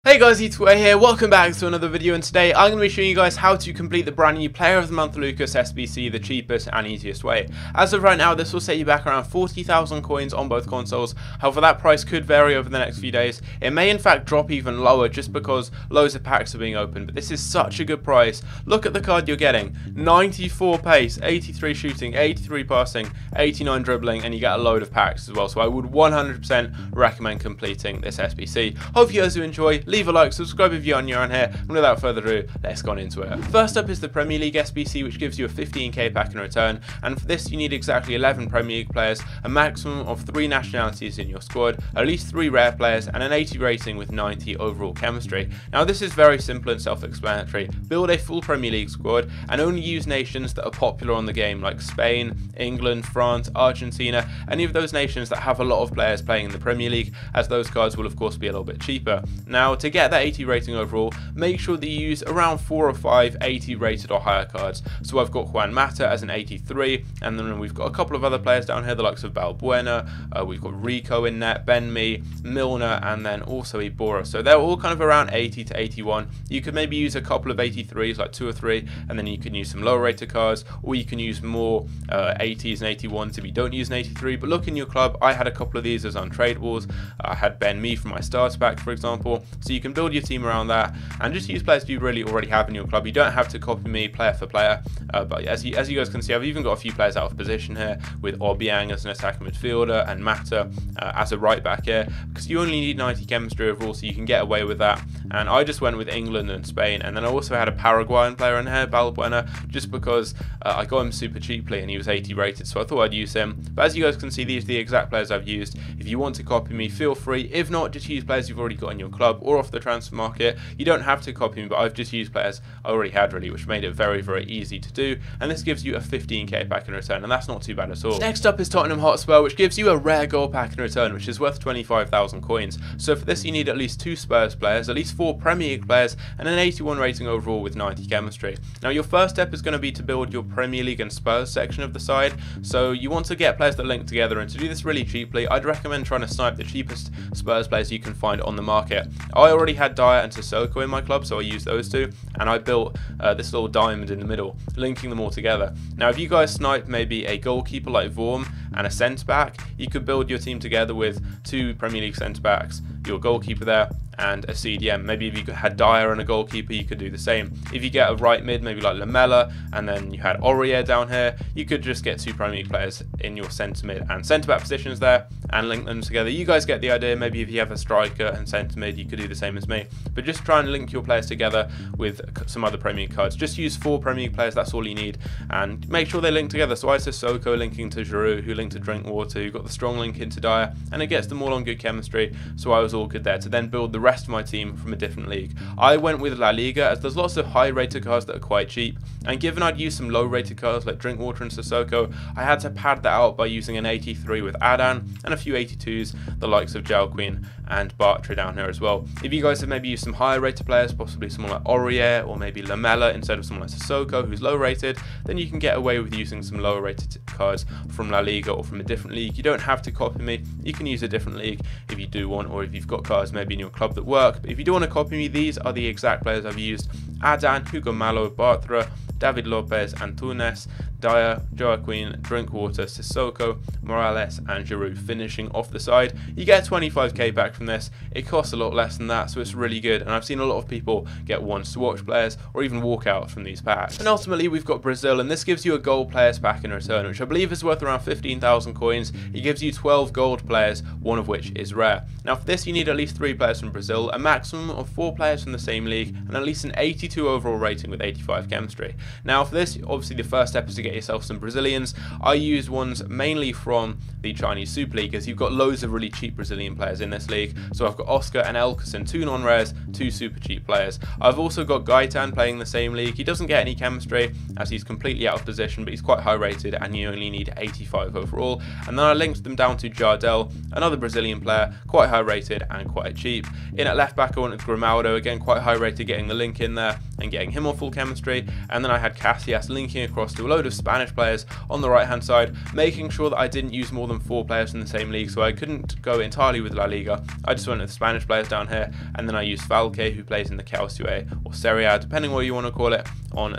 Hey guys, it's Way here, welcome back to another video, and today I'm going to be showing you guys how to complete the brand new Player of the Month Lucas SBC the cheapest and easiest way. As of right now, this will set you back around 40,000 coins on both consoles. However, that price could vary over the next few days. It may in fact drop even lower just because loads of packs are being opened, but this is such a good price. Look at the card you're getting: 94 pace, 83 shooting, 83 passing, 89 dribbling, and you get a load of packs as well. So I would 100% recommend completing this SBC. Hope you guys do enjoy. Leave a like, subscribe if you're new on here, and without further ado, let's go on into it. First up is the Premier League SBC, which gives you a 15k pack in return, and for this you need exactly 11 Premier League players, a maximum of 3 nationalities in your squad, at least 3 rare players, and an 80 rating with 90 overall chemistry. Now this is very simple and self-explanatory. Build a full Premier League squad and only use nations that are popular on the game, like Spain, England, France, Argentina, any of those nations that have a lot of players playing in the Premier League, as those cards will of course be a little bit cheaper. Now to get that 80 rating overall, make sure that you use around 4 or 5 80 rated or higher cards. So I've got Juan Mata as an 83, and then we've got a couple of other players down here, the likes of Balbuena, we've got Rico in net, Ben Mee, Milner, and then also Ibora. So they're all kind of around 80 to 81. You could maybe use a couple of 83s, like 2 or 3, and then you can use some lower rated cards, or you can use more 80s and 81s if you don't use an 83. But look in your club, I had a couple of these as untradables. I had Ben Mee from my starter pack, for example. So you can build your team around that and just use players you really already have in your club. You don't have to copy me player for player, but as you guys can see, I've even got a few players out of position here, with Obiang as an attacking midfielder and Mata as a right back here, because you only need 90 chemistry overall, so you can get away with that. And I just went with England and Spain, and then I also had a Paraguayan player in here, Balbuena, just because I got him super cheaply and he was 80 rated, so I thought I'd use him. But as you guys can see, these are the exact players I've used. If you want to copy me, feel free. If not, just use players you've already got in your club or off the transfer market. You don't have to copy me, but I've just used players I already had really, which made it very, very easy to do. And this gives you a 15k pack in return, and that's not too bad at all. Next up is Tottenham Hotspur, which gives you a rare gold pack in return, which is worth 25,000 coins. So for this you need at least 2 Spurs players, at least 4 Premier League players, and an 81 rating overall with 90 chemistry. Now your first step is going to be to build your Premier League and Spurs section of the side. So you want to get players that link together, and to do this really cheaply, I'd recommend trying to snipe the cheapest Spurs players you can find on the market. I already had Dyer and Sissoko in my club, so I used those two, and I built this little diamond in the middle, linking them all together. Now if you guys snipe maybe a goalkeeper like Vorm and a centre back, you could build your team together with 2 Premier League centre backs, your goalkeeper there, and a CDM. Maybe if you had Dyer and a goalkeeper, you could do the same. If you get a right mid, maybe like Lamela, and then you had Aurier down here, you could just get 2 Premier League players in your centre mid and centre back positions there and link them together. You guys get the idea. Maybe if you have a striker and centre mid, you could do the same as me. But just try and link your players together with some other Premier League cards. Just use 4 Premier League players, that's all you need, and make sure they link together. So I had Sissoko linking to Giroud, who linked to Drinkwater, who got the strong link into Dyer, and it gets them all on good chemistry, so I was all good there to then build the rest of my team from a different league. I went with La Liga, as there's lots of high rated cards that are quite cheap, and given I'd used some low rated cards like Drinkwater and Sissoko, I had to pad that out by using an 83 with Adan and a few 82s, the likes of Jalquin and Bartra down here as well. If you guys have maybe used some higher rated players, possibly someone like Aurier or maybe Lamela instead of someone like Sissoko who's low rated, then you can get away with using some lower rated cards from La Liga or from a different league. You don't have to copy me, you can use a different league if you do want, or if you've got cards maybe in your club that work. But if you do want to copy me, these are the exact players I've used: Adan, Hugo Malo, Bartra, David Lopez, Antunes, Dyer, Joaquin, Drinkwater, Sissoko, Morales, and Giroud finishing off the side. You get 25k back from this. It costs a lot less than that, so it's really good, and I've seen a lot of people get once to watch players or even walkouts from these packs. And ultimately we've got Brazil, and this gives you a gold players pack in return, which I believe is worth around 15,000 coins. It gives you 12 gold players, one of which is rare. Now for this you need at least 3 players from Brazil, a maximum of 4 players from the same league, and at least an 82 overall rating with 85 chemistry. Now for this, obviously the first step is to get yourself some Brazilians. I used ones mainly from the Chinese Super League, as you've got loads of really cheap Brazilian players in this league. So I've got Oscar and Elkerson, 2 non-rares, 2 super cheap players. I've also got Gaitan playing in the same league. He doesn't get any chemistry as he's completely out of position, but he's quite high rated and you only need 85 overall. And then I linked them down to Jardel, another Brazilian player, quite high rated and quite cheap. In at left back I went with Grimaldo, again quite high rated, getting the link in there and getting him on full chemistry. And then I had Casillas linking across to a load of Spanish players on the right hand side, making sure that I didn't use more than 4 players in the same league, so I couldn't go entirely with La Liga. I just went with Spanish players down here, and then I used Falque, who plays in the Calcio or Serie A, depending what you want to call it, on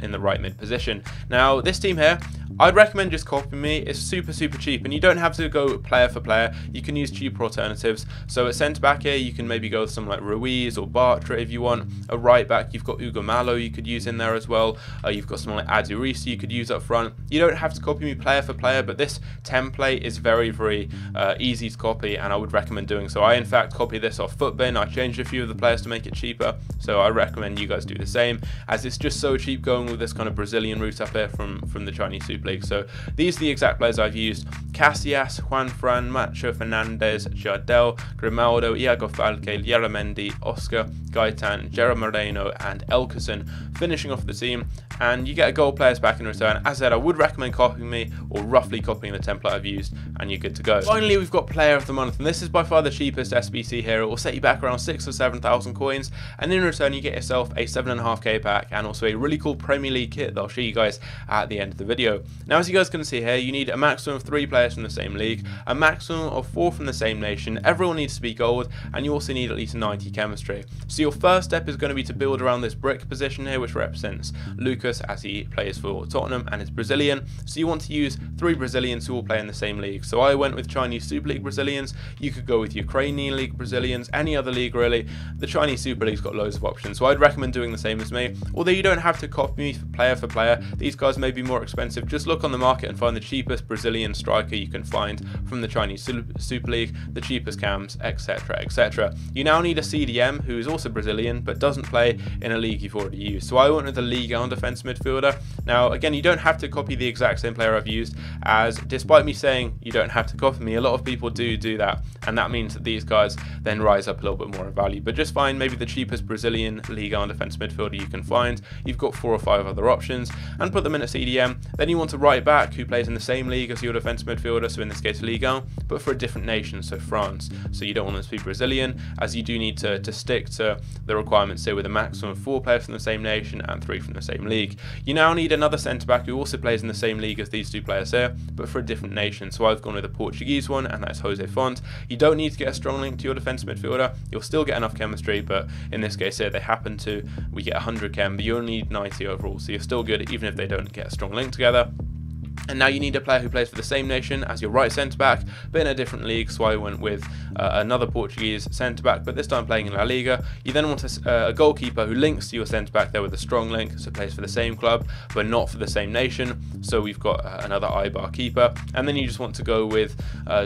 in the right mid position. Now this team here, I'd recommend just copying me. It's super cheap, and you don't have to go player for player. You can use cheaper alternatives. So at centre back here, you can maybe go with someone like Ruiz or Bartra if you want. A right back, you've got Hugo Malo you could use in there as well. You've got someone like Adurisi you could use up front. You don't have to copy me player for player, but this template is very easy to copy, and I would recommend doing so. I in fact copy this off Footbin. I changed a few of the players to make it cheaper, so I recommend you guys do the same, as it's just so cheap going with this kind of Brazilian route up here from the Chinese Super League. So these are the exact players I've used: Casillas, Juanfran, Macho Fernandez, Jardel, Grimaldo, Iago Falque, Yaramendi, Oscar, Gaetan, Gerard Moreno and Elkerson finishing off the team, and you get a gold players back in return. As I said, I would recommend copying me or roughly copying the template I've used, and you're good to go. Finally, we've got player of the month, and this is by far the cheapest SBC here. It will set you back around 6,000 or 7,000 coins, and in return you get yourself a 7.5k pack and also a really cool Premier League kit that I'll show you guys at the end of the video. Now, as you guys can see here, you need a maximum of 3 players from the same league, a maximum of 4 from the same nation. Everyone needs to be gold, and you also need at least 90 chemistry. So your first step is going to be to build around this brick position here, which represents Lucas, as he plays for Tottenham and is Brazilian. So you want to use 3 Brazilians who all play in the same league. So I went with Chinese Super League Brazilians. You could go with Ukrainian League Brazilians, any other league really. The Chinese Super League's got loads of options, so I'd recommend doing the same as me. Although you don't have to copy me player for player, these guys may be more expensive. Just look on the market and find the cheapest Brazilian striker you can find from the Chinese Super League, the cheapest cams, etc, etc. You now need a CDM who is also Brazilian but doesn't play in a league you've already used. So I went with a Ligue 1 defense midfielder. Now again, you don't have to copy the exact same player I've used, as despite me saying you don't have to copy me, a lot of people do that, and that means that these guys then rise up a little bit more in value. But just find maybe the cheapest Brazilian Ligue 1 defense midfielder you can find. You've got 4 or 5 other options, and put them in a CDM. Then you want a right back who plays in the same league as your defense midfielder, so in this case Ligue 1, but for a different nation, so France. So you don't want them to be Brazilian, as you do need to stick to the requirements here with a maximum of 4 players from the same nation and 3 from the same league. You now need another centre back who also plays in the same league as these 2 players here, but for a different nation. So I've gone with a Portuguese one, and that's Jose Font. You don't need to get a strong link to your defence midfielder. You'll still get enough chemistry, but in this case here, we get 100 chem, but you only need 90 overall, so you're still good even if they don't get a strong link together. And now you need a player who plays for the same nation as your right centre-back, but in a different league, so I went with another Portuguese centre-back, but this time playing in La Liga. You then want a goalkeeper who links to your centre-back there with a strong link, so plays for the same club, but not for the same nation. So we've got another Eibar keeper. And then you just want to go with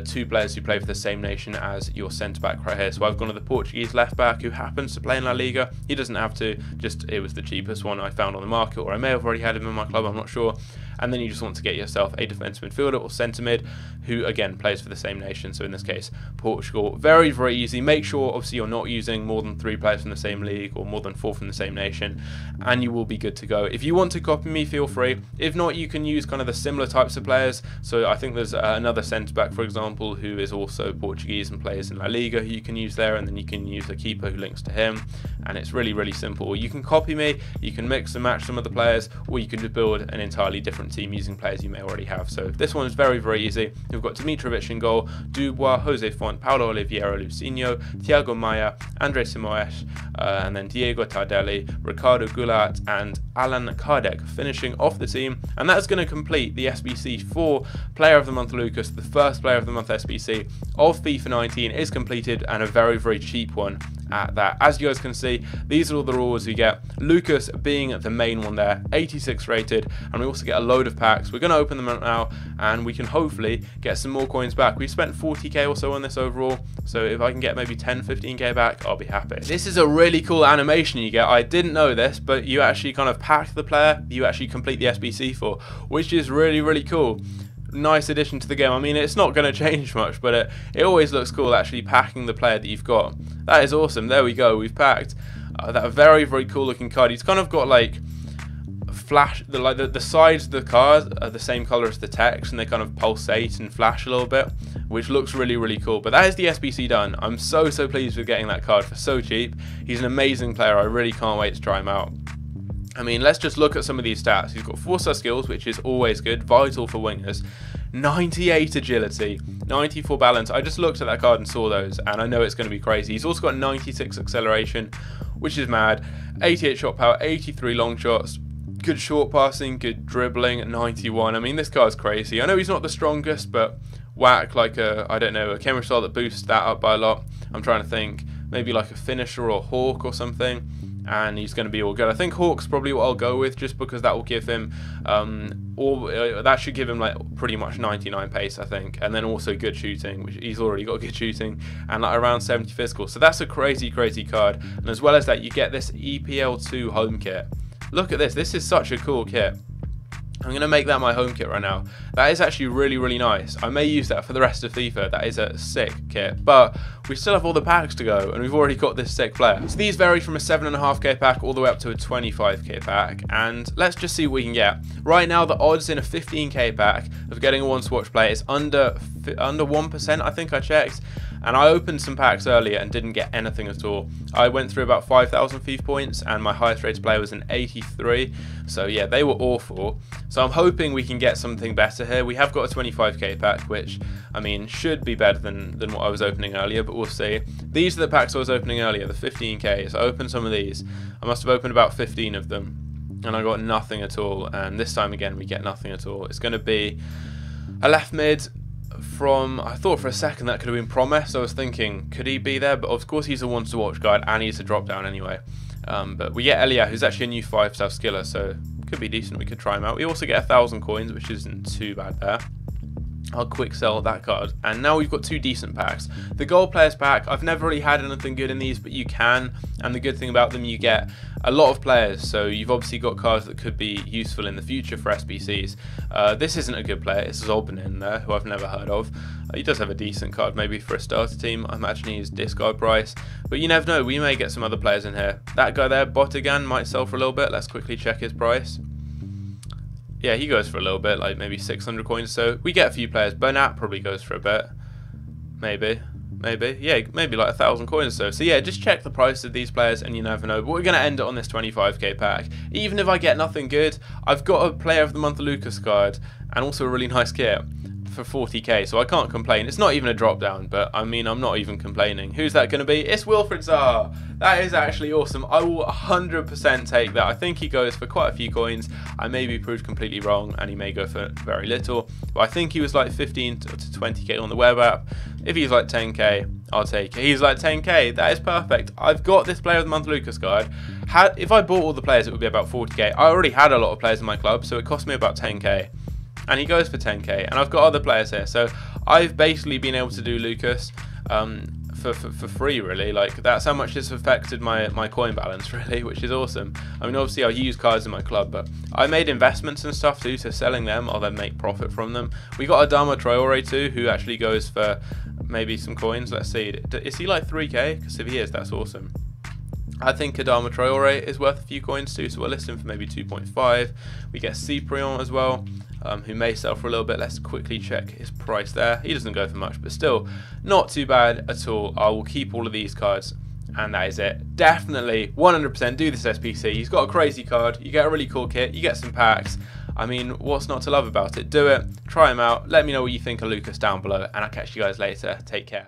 2 players who play for the same nation as your centre-back right here. So I've gone with the Portuguese left-back who happens to play in La Liga. He doesn't have to, just it was the cheapest one I found on the market, or I may have already had him in my club, I'm not sure. And then you just want to get yourself a defence midfielder or centre mid who again plays for the same nation, so in this case Portugal. Very easy. Make sure obviously you're not using more than 3 players from the same league or more than 4 from the same nation, and you will be good to go. If you want to copy me, feel free. If not, you can use kind of the similar types of players. So I think there's another centre back, for example, who is also Portuguese and plays in La Liga, who you can use there, and then you can use a keeper who links to him, and it's really simple. You can copy me, you can mix and match some of the players, or you can just build an entirely different team using players you may already have. So this one is very easy. We've got Dimitrovic in goal, Dubois, Jose Font, Paulo Oliveira, Lucinho, Thiago Maia, Andre Simoes, and then Diego Tardelli, Ricardo Goulat and Alan Kardec finishing off the team. And that's going to complete the SBC for Player of the Month Lucas. The first Player of the Month SBC of FIFA 19 is completed, and a very cheap one at that. As you guys can see, these are all the rewards we get. Lucas being the main one there, 86 rated, and we also get a load of packs. We're going to open them up now, and we can hopefully get some more coins back. We spent 40k or so on this overall, so if I can get maybe 10-15k back, I'll be happy. This is a really cool animation you get. I didn't know this, but you actually kind of pack the player you actually complete the SBC for, which is really cool. Nice addition to the game. I mean, it's not going to change much, but it always looks cool actually packing the player that you've got. That is awesome. There we go. We've packed that very cool looking card. He's kind of got like flash, the sides of the card are the same color as the text, and they kind of pulsate and flash a little bit, which looks really cool. But that is the SBC done. I'm so pleased with getting that card for so cheap. He's an amazing player. I really can't wait to try him out. I mean, let's just look at some of these stats. He's got 4-star skills, which is always good, vital for wingers. 98 agility, 94 balance. I just looked at that card and saw those, and I know it's going to be crazy. He's also got 96 acceleration, which is mad. 88 shot power, 83 long shots. Good short passing, good dribbling, 91. I mean, this guy's crazy. I know he's not the strongest, but whack like a, I don't know, a camera style that boosts that up by a lot. I'm trying to think, maybe like a finisher or hawk or something, and he's going to be all good. I think hawk's probably what I'll go with, just because that will give him, that should give him like pretty much 99 pace, I think, and then also good shooting, which he's already got good shooting, and like around 70 physical. So that's a crazy card. And as well as that, you get this EPL2 home kit. Look at this. This is such a cool kit. I'm going to make that my home kit right now. That is actually really nice. I may use that for the rest of FIFA. That is a sick kit. But we still have all the packs to go, and we've already got this sick player. So these vary from a 7.5k pack all the way up to a 25k pack. And let's just see what we can get. Right now, the odds in a 15k pack of getting a one-swatch player is under 1%, I think I checked. And I opened some packs earlier and didn't get anything at all. I went through about 5,000 FIFA points, and my highest rated player was an 83. So yeah, they were awful. So I'm hoping we can get something better here. We have got a 25k pack, which, I mean, should be better than what I was opening earlier, but we'll see. These are the packs I was opening earlier, the 15ks. I opened some of these. I must have opened about 15 of them, and I got nothing at all. And this time again, we get nothing at all. It's going to be a left mid from, I thought for a second that could have been Promise. I was thinking, could he be there? But of course he's a one-to-watch guide, and he's a drop-down anyway. But we get Elia, who's actually a new 5-star skiller, so could be decent. We could try him out. We also get 1,000 coins, which isn't too bad there. I'll quick sell that card, and now we've got 2 decent packs. The gold players pack, I've never really had anything good in these, but you can, and the good thing about them, you get a lot of players, so you've obviously got cards that could be useful in the future for SBCs. This isn't a good player. It's Zolban in there, who I've never heard of. He does have a decent card, maybe for a starter team. I imagine he's discard price, but you never know, we may get some other players in here. That guy there, Botigan, might sell for a little bit. Let's quickly check his price. Yeah, he goes for a little bit, like maybe 600 coins. So we get a few players. Bernat probably goes for a bit. Maybe. Yeah, maybe like 1,000 coins or so. So yeah, just check the price of these players and you never know. But we're going to end it on this 25k pack. Even if I get nothing good, I've got a Player of the Month Lucas card and also a really nice kit for 40k, so I can't complain. It's not even a drop down, but I mean, I'm not even complaining. Who's that going to be? It's Wilfried Zaha. That is actually awesome. I will 100% take that. I think he goes for quite a few coins. I may be proved completely wrong, and he may go for very little, but I think he was like 15 to 20k on the web app. If he's like 10k, I'll take it. He's like 10k. That is perfect. I've got this Player of the Month Lucas card. If I bought all the players, it would be about 40k. I already had a lot of players in my club, so it cost me about 10k. And he goes for 10k, and I've got other players here, so I've basically been able to do Lucas for free, really. Like, that's how much it's affected my coin balance, really, which is awesome. I mean, obviously I use cards in my club, but I made investments and stuff too, so selling them I'll then make profit from them. We got Adama Traore too, who actually goes for maybe some coins. Let's see, is he like 3k? Because if he is, that's awesome. I think Adama Traore is worth a few coins too, so we'll list him for maybe 2.5. We get Cyprian as well, who may sell for a little bit. Let's quickly check his price there. He doesn't go for much, but still not too bad at all. I will keep all of these cards, and that is it. Definitely 100% do this SBC. He's got a crazy card. You get a really cool kit. You get some packs. I mean, what's not to love about it? Do it. Try him out. Let me know what you think of Lucas down below, and I'll catch you guys later. Take care.